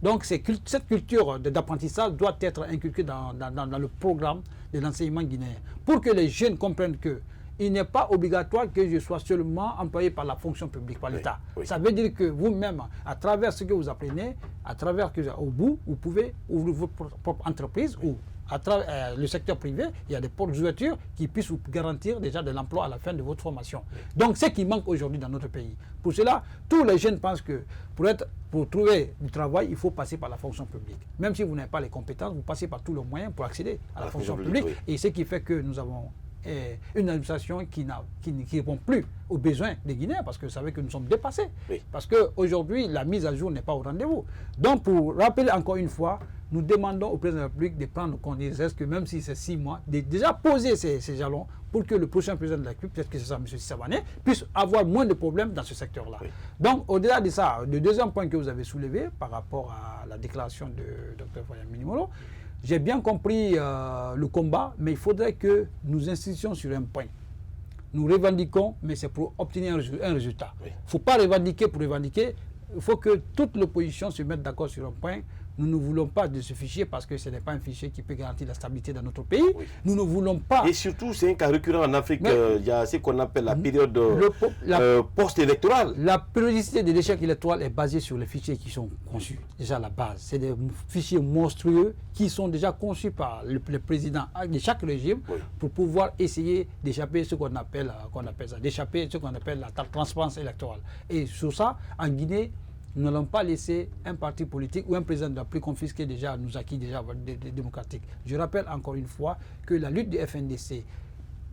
Donc, cette culture d'apprentissage doit être inculquée dans le programme de l'enseignement guinéen pour que les jeunes comprennent qu'il n'est pas obligatoire que je sois seulement employé par la fonction publique, par l'État. Oui. Ça veut dire que vous-même, à travers ce que vous apprenez, au bout, vous pouvez ouvrir votre propre entreprise ou à travers le secteur privé, il y a des portes d'ouverture qui puissent vous garantir déjà de l'emploi à la fin de votre formation. Donc, ce qui manque aujourd'hui dans notre pays. Pour cela, tous les jeunes pensent que pour trouver du travail, il faut passer par la fonction publique. Même si vous n'avez pas les compétences, vous passez par tous les moyens pour accéder à la fonction publique. Oui. Et ce qui fait que nous avons une administration qui ne répond plus aux besoins des Guinéens, parce que vous savez que nous sommes dépassés. Oui. Parce qu'aujourd'hui, la mise à jour n'est pas au rendez-vous. Donc, pour rappeler encore une fois, nous demandons au président de la République de prendre compte, que même si c'est 6 mois, de déjà poser ces jalons pour que le prochain président de la République, peut-être que c'est ça, M. Savané, puisse avoir moins de problèmes dans ce secteur-là. Oui. Donc, au-delà de ça, le deuxième point que vous avez soulevé par rapport à la déclaration de Dr Faye Amimouno, j'ai bien compris le combat, mais il faudrait que nous insistions sur un point. nous revendiquons, mais c'est pour obtenir un résultat. Il ne faut pas revendiquer pour revendiquer. Il faut que toute l'opposition se mette d'accord sur un point. Nous ne voulons pas de ce fichier parce que ce n'est pas un fichier qui peut garantir la stabilité dans notre pays. Nous ne voulons pas...
Et surtout, c'est un cas récurrent en Afrique. Il y a ce qu'on appelle la période post-électorale.
La périodicité de l'échec électoral est basée sur les fichiers qui sont conçus. Déjà la base. C'est des fichiers monstrueux qui sont déjà conçus par le président de chaque régime pour pouvoir essayer d'échapper ce qu'on appelle la transparence électorale. Et sur ça, en Guinée, nous n'allons pas laisser un parti politique ou un président de la plus confisquer déjà nous acquis déjà des démocratiques. Je rappelle encore une fois que la lutte du FNDC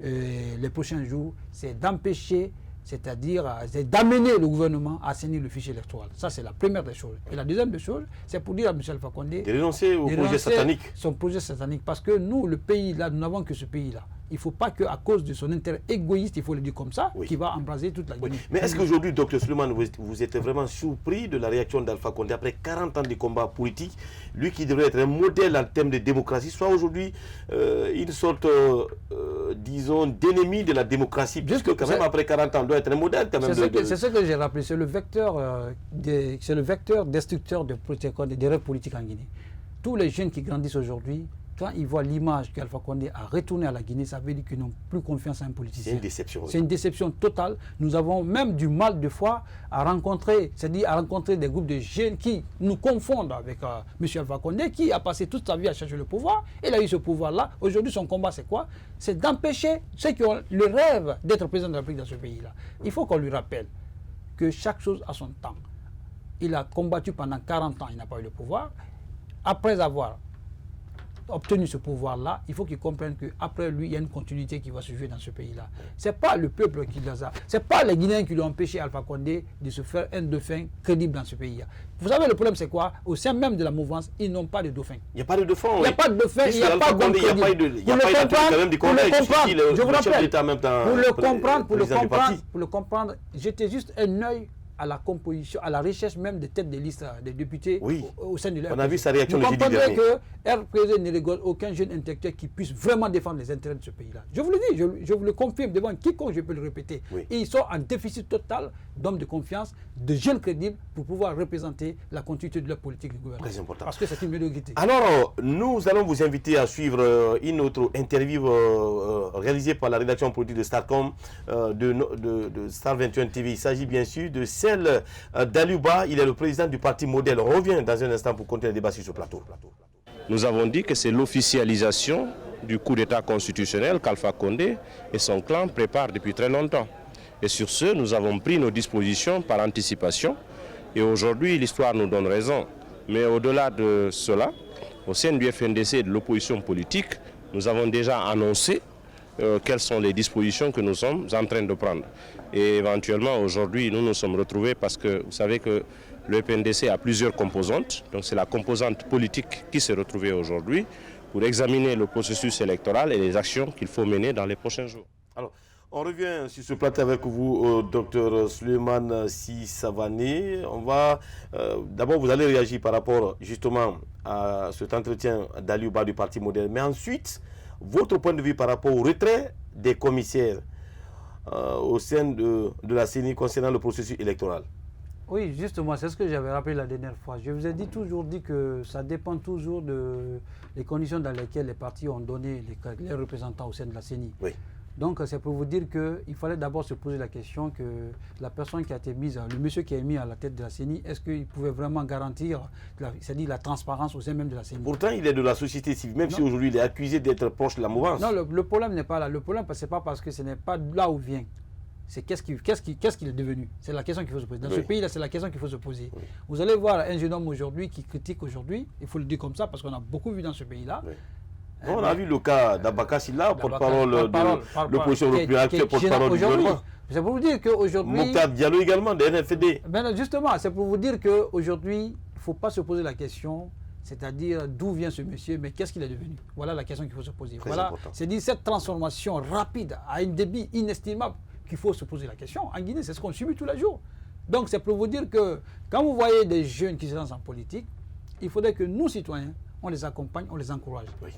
les prochains jours, c'est d'empêcher, c'est-à-dire d'amener le gouvernement à assainir le fichier électoral. Ça, c'est la première des choses. Et la deuxième des choses, c'est pour dire à M. Alpha Condé
de renoncer au projet satanique.
Son projet satanique. Parce que nous, le pays là, nous n'avons que ce pays-là. Il ne faut pas qu'à cause de son intérêt égoïste, il faut le dire comme ça, qu'il va embraser toute la Guinée.
Mais est-ce qu'aujourd'hui, Dr Suleiman, vous êtes vraiment surpris de la réaction d'Alpha Condé après 40 ans de combat politique, lui qui devrait être un modèle en termes de démocratie, soit aujourd'hui une sorte, disons, d'ennemi de la démocratie, puisque quand même après 40 ans, il doit être un modèle quand même.
C'est ce que j'ai rappelé, c'est le vecteur destructeur des rêves politiques en Guinée. Tous les jeunes qui grandissent aujourd'hui, quand ils voient l'image qu'Alpha Condé a retourné à la Guinée, ça veut dire qu'ils n'ont plus confiance en un politicien.
C'est une déception.
C'est une déception totale. Nous avons même du mal de fois à rencontrer, c'est-à-dire à rencontrer des groupes de jeunes qui nous confondent avec M. Alpha Condé, qui a passé toute sa vie à chercher le pouvoir. Il a eu ce pouvoir-là. Aujourd'hui, son combat, c'est quoi? C'est d'empêcher ceux qui ont le rêve d'être président de la République dans ce pays-là. Il faut qu'on lui rappelle que chaque chose a son temps. Il a combattu pendant 40 ans, il n'a pas eu le pouvoir. Après avoir obtenu ce pouvoir-là, il faut qu'ils comprennent qu'après lui, il y a une continuité qui va se jouer dans ce pays-là. Ce n'est pas le peuple qui l'a ça. Ce n'est pas les Guinéens qui l'ont empêché, Alpha Condé, de se faire un dauphin crédible dans ce pays-là. Vous savez, le problème, c'est quoi? Au sein même de la mouvance, ils n'ont pas de dauphin.
Il n'y a pas de dauphin.
Il n'y a pas de dauphin, il n'y a pas d'homme crédible.
Il n'y a pas de
pour le comprendre, j'étais juste un œil à la composition, à la recherche même des têtes des listes des députés au sein de l'RPC.
On a vu sa réaction le jeudi dernier.
Vous comprendrez que RPC ne rigole aucun jeune intellectuel qui puisse vraiment défendre les intérêts de ce pays-là. Je vous le dis, je vous le confirme devant quiconque, je peux le répéter. Et ils sont en déficit total d'hommes de confiance, de jeunes crédibles pour pouvoir représenter la continuité de leur politique du gouvernement.
Très important.
Parce que c'est une médiocrité.
Alors, nous allons vous inviter à suivre une autre interview réalisée par la rédaction politique de Starcom, de Star 21 TV. Il s'agit bien sûr de d'Aliouba, il est le président du parti Modèle. On revient dans un instant pour continuer le débat sur ce plateau.
Nous avons dit que c'est l'officialisation du coup d'État constitutionnel qu'Alpha Condé et son clan préparent depuis très longtemps. Et sur ce, nous avons pris nos dispositions par anticipation. Et aujourd'hui, l'histoire nous donne raison. Mais au-delà de cela, au sein du FNDC et de l'opposition politique, nous avons déjà annoncé quelles sont les dispositions que nous sommes en train de prendre. Et éventuellement, aujourd'hui, nous nous sommes retrouvés parce que vous savez que le FNDC a plusieurs composantes. Donc c'est la composante politique qui s'est retrouvée aujourd'hui pour examiner le processus électoral et les actions qu'il faut mener dans les prochains jours.
Alors, on revient sur ce plateau avec vous, Dr Suleiman Si Savané. On va d'abord, vous allez réagir par rapport justement à cet entretien d'Aliouba du Parti Modèle. Mais ensuite, votre point de vue par rapport au retrait des commissaires au sein de la CENI concernant le processus électoral.
Oui, justement, c'est ce que j'avais rappelé la dernière fois. Je vous ai toujours dit que ça dépend toujours des conditions dans lesquelles les partis ont donné les représentants au sein de la CENI. Oui. Donc, c'est pour vous dire qu'il fallait d'abord se poser la question que la personne qui a été mise, le monsieur qui est mis à la tête de la CENI, est-ce qu'il pouvait vraiment garantir, c'est-à-dire la transparence au sein même de la CENI? Pourtant,
il est de la société civile, même si aujourd'hui il est accusé d'être proche de la mouvance.
Non, le problème n'est pas là. Le problème, ce n'est pas parce que ce n'est pas là où vient. C'est qu'est-ce qu'il est devenu. C'est la question qu'il faut se poser. Dans ce pays-là, c'est la question qu'il faut se poser. Oui. Vous allez voir un jeune homme aujourd'hui qui critique aujourd'hui, il faut le dire comme ça, parce qu'on a beaucoup vu dans ce pays-là. Oui.
On a vu le cas d'Abaka Silla, porte-parole de l'opposition européenne, porte-parole du gouvernement.
C'est pour vous dire qu'aujourd'hui...
Mokhtar Diallo également, de NFD.
Justement, c'est pour vous dire qu'aujourd'hui, il ne faut pas se poser la question, c'est-à-dire d'où vient ce monsieur, mais qu'est-ce qu'il est devenu? Voilà la question qu'il faut se poser. Voilà, c'est-à-dire cette transformation rapide, à un débit inestimable, qu'il faut se poser la question. En Guinée, c'est ce qu'on subit tous les jours. Donc, c'est pour vous dire que quand vous voyez des jeunes qui se lancent en politique, il faudrait que nous, citoyens, on les accompagne, on les encourage. Oui.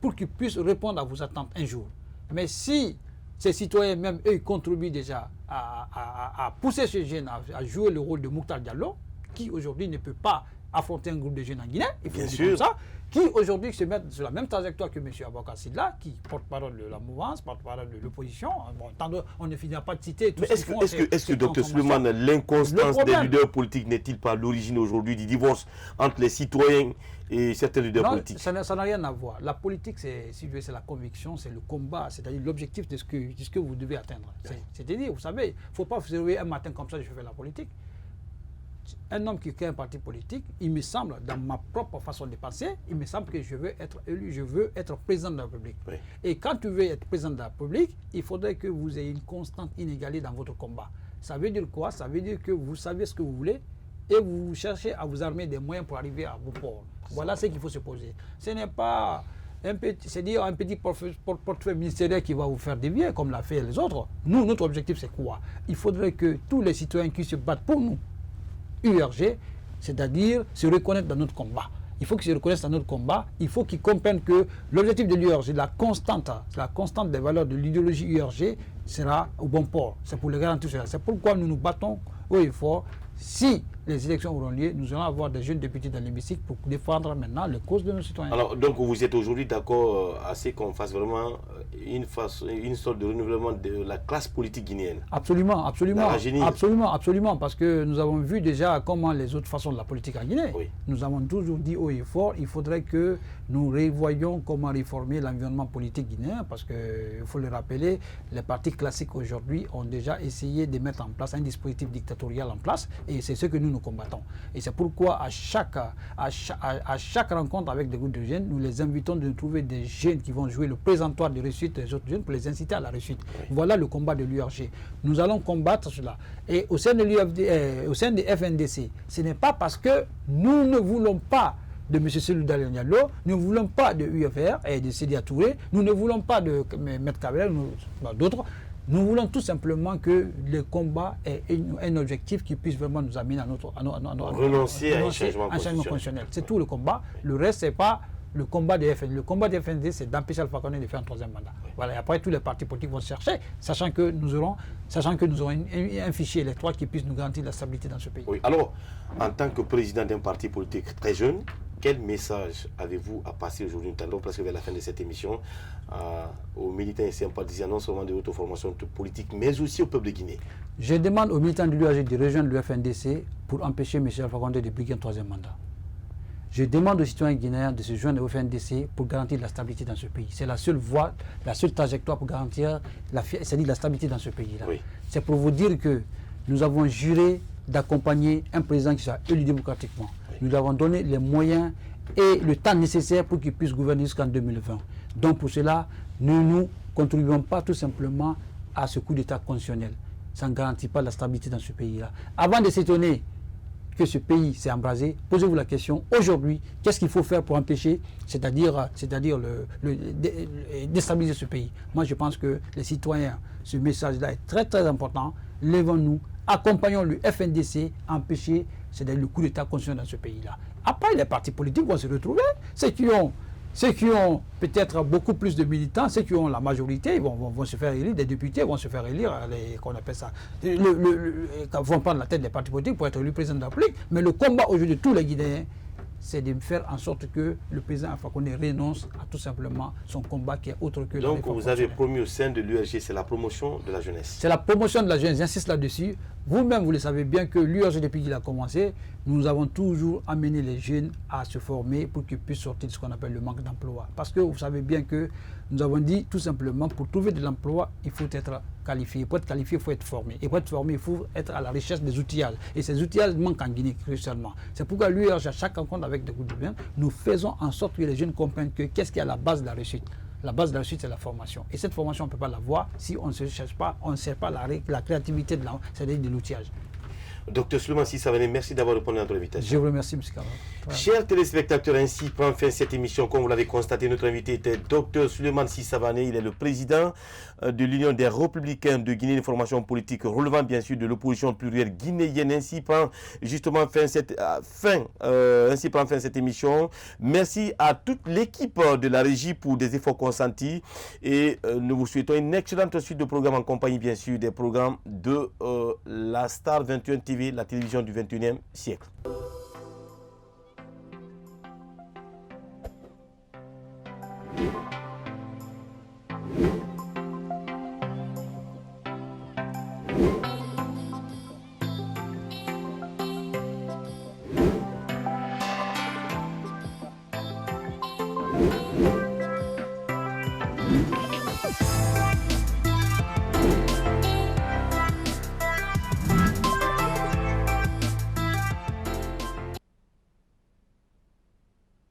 Pour qu'ils puissent répondre à vos attentes un jour. Mais si ces citoyens même, eux, ils contribuent déjà à pousser ces jeunes à jouer le rôle de Mokhtar Diallo, qui aujourd'hui ne peut pas affronter un groupe de jeunes en Guinée, il faut dire comme ça, qui aujourd'hui se mettent sur la même trajectoire que M. Aboubacar Sidla, qui porte-parole de la mouvance, porte-parole de l'opposition. Bon, on ne finira pas de citer tout ce qu'ils font.
Est-ce que Dr Suleiman, l'inconstance des leaders politiques n'est-il pas l'origine aujourd'hui du divorce entre les citoyens et certains leaders politiques?
Ça n'a rien à voir. La politique, c'est la conviction, c'est le combat, c'est-à-dire l'objectif de ce que vous devez atteindre. C'est-à-dire, vous savez, il ne faut pas vous réveiller un matin comme ça, je fais la politique. Un homme qui crée un parti politique, il me semble, dans ma propre façon de penser, il me semble que je veux être élu, je veux être président de la République. Oui. Et quand tu veux être président de la République, il faudrait que vous ayez une constante inégalée dans votre combat. Ça veut dire quoi? Ça veut dire que vous savez ce que vous voulez et vous cherchez à vous armer des moyens pour arriver à vos ports. Voilà ce qu'il faut se poser. Ce n'est pas un petit portefeuille ministériel qui va vous faire dévier, comme l'a fait les autres. Nous, notre objectif, c'est quoi? Il faudrait que tous les citoyens qui se battent pour nous, URG, c'est-à-dire se reconnaître dans notre combat. Il faut qu'ils se reconnaissent dans notre combat. Il faut qu'ils comprennent que l'objectif de l'URG, la constante des valeurs de l'idéologie URG sera au bon port. C'est pour le garantir cela. C'est pourquoi nous nous battons haut et fort. Si les élections auront lieu, nous allons avoir des jeunes députés dans l'hémicycle pour défendre maintenant les causes de nos citoyens. Alors,
donc vous êtes aujourd'hui d'accord à ce qu'on fasse vraiment une sorte de renouvellement de la classe politique guinéenne?
Absolument, parce que nous avons vu déjà comment les autres façons de la politique en Guinée. Oui. Nous avons toujours dit haut et fort, il faudrait que nous revoyions comment réformer l'environnement politique guinéen, parce qu'il faut le rappeler, les partis classiques aujourd'hui ont déjà essayé de mettre en place un dispositif dictatorial en place, et c'est ce que nous combattons. Et c'est pourquoi à chaque rencontre avec des groupes de jeunes, nous les invitons de trouver des jeunes qui vont jouer le présentoir de réussite des autres jeunes pour les inciter à la réussite. Oui. Voilà le combat de l'URG. Nous allons combattre cela. Et au sein de FNDC, ce n'est pas parce que nous ne voulons pas de M. Cellou Dalein Diallo, nous ne voulons pas de UFR et de Sédia Touré, nous ne voulons pas de M. Kabel, d'autres. Nous voulons tout simplement que le combat ait un objectif qui puisse vraiment nous amener à
renoncer à un changement
constitutionnel. C'est tout le combat. Le reste, ce n'est pas le combat des FND. Le combat des FND, c'est d'empêcher Alpha Condé de faire un troisième mandat. Oui. Voilà. Et après, tous les partis politiques vont chercher, sachant que nous aurons un fichier électoral qui puisse nous garantir la stabilité dans ce pays.
Oui. Alors, en tant que président d'un parti politique très jeune, quel message avez-vous à passer aujourd'hui? Nous tendons presque vers la fin de cette émission aux militants et sympathisants, non seulement de votre formation politique, mais aussi au peuple de Guinée.
Je demande aux militants de l'UAG de rejoindre le FNDC pour empêcher M. Alpha Condé de briguer un troisième mandat. Je demande aux citoyens guinéens de se joindre au FNDC pour garantir la stabilité dans ce pays. C'est la seule voie, la seule trajectoire pour garantir la stabilité dans ce pays-là. Oui. C'est pour vous dire que nous avons juré d'accompagner un président qui soit élu démocratiquement. Oui. Nous lui avons donné les moyens et le temps nécessaire pour qu'il puisse gouverner jusqu'en 2020. Donc pour cela, nous ne contribuons pas tout simplement à ce coup d'État constitutionnel. Ça ne garantit pas la stabilité dans ce pays-là. Avant de s'étonner que ce pays s'est embrasé, posez-vous la question, aujourd'hui, qu'est-ce qu'il faut faire pour empêcher, c'est-à-dire déstabiliser ce pays? Moi, je pense que les citoyens, ce message-là est très très important. Lèvons-nous, accompagnons le FNDC à empêcher le coup d'État constitutionnel dans ce pays-là. Après, les partis politiques vont se retrouver, ceux qui ont peut-être beaucoup plus de militants, ceux qui ont la majorité, vont se faire élire, des députés vont se faire élire, qu'on appelle ça, vont prendre la tête des partis politiques pour être élu président de la République. Mais le combat aujourd'hui de tous les Guinéens, c'est de faire en sorte que le président Alpha Condé renonce à tout simplement son combat qui est autre que...
Donc vous avez promis au sein de l'URG, c'est la promotion de la jeunesse.
C'est la promotion de la jeunesse, j'insiste là-dessus. Vous-même, vous le savez bien que l'URG, depuis qu'il a commencé, nous avons toujours amené les jeunes à se former pour qu'ils puissent sortir de ce qu'on appelle le manque d'emploi. Parce que vous savez bien que nous avons dit tout simplement, pour trouver de l'emploi, il faut être qualifié. Pour être qualifié, il faut être formé. Et pour être formé, il faut être à la recherche des outillages. Et ces outillages manquent en Guinée, crucialement. C'est pourquoi l'URG, à chaque rencontre avec des groupes de jeunes, nous faisons en sorte que les jeunes comprennent que qu'est-ce qui est à la base de la réussite. La base de la réussite, c'est la formation. Et cette formation, on ne peut pas l'avoir si on ne cherche pas, on ne sert pas la créativité, c'est-à-dire de l'outillage.
Docteur Souleymane Sissavané, merci d'avoir répondu à notre invitation.
Je vous remercie, M. Kamara.
Chers téléspectateurs, ainsi prend fin cette émission. Comme vous l'avez constaté, notre invité était Dr Souleymane Sissavané. Il est le président de l'Union des Républicains de Guinée, d'information politique relevant bien sûr de l'opposition plurielle guinéenne. Ainsi prend justement fin cette émission. Merci à toute l'équipe de la régie pour des efforts consentis et nous vous souhaitons une excellente suite de programmes en compagnie bien sûr des programmes de la Star 21 TV, la télévision du 21e siècle.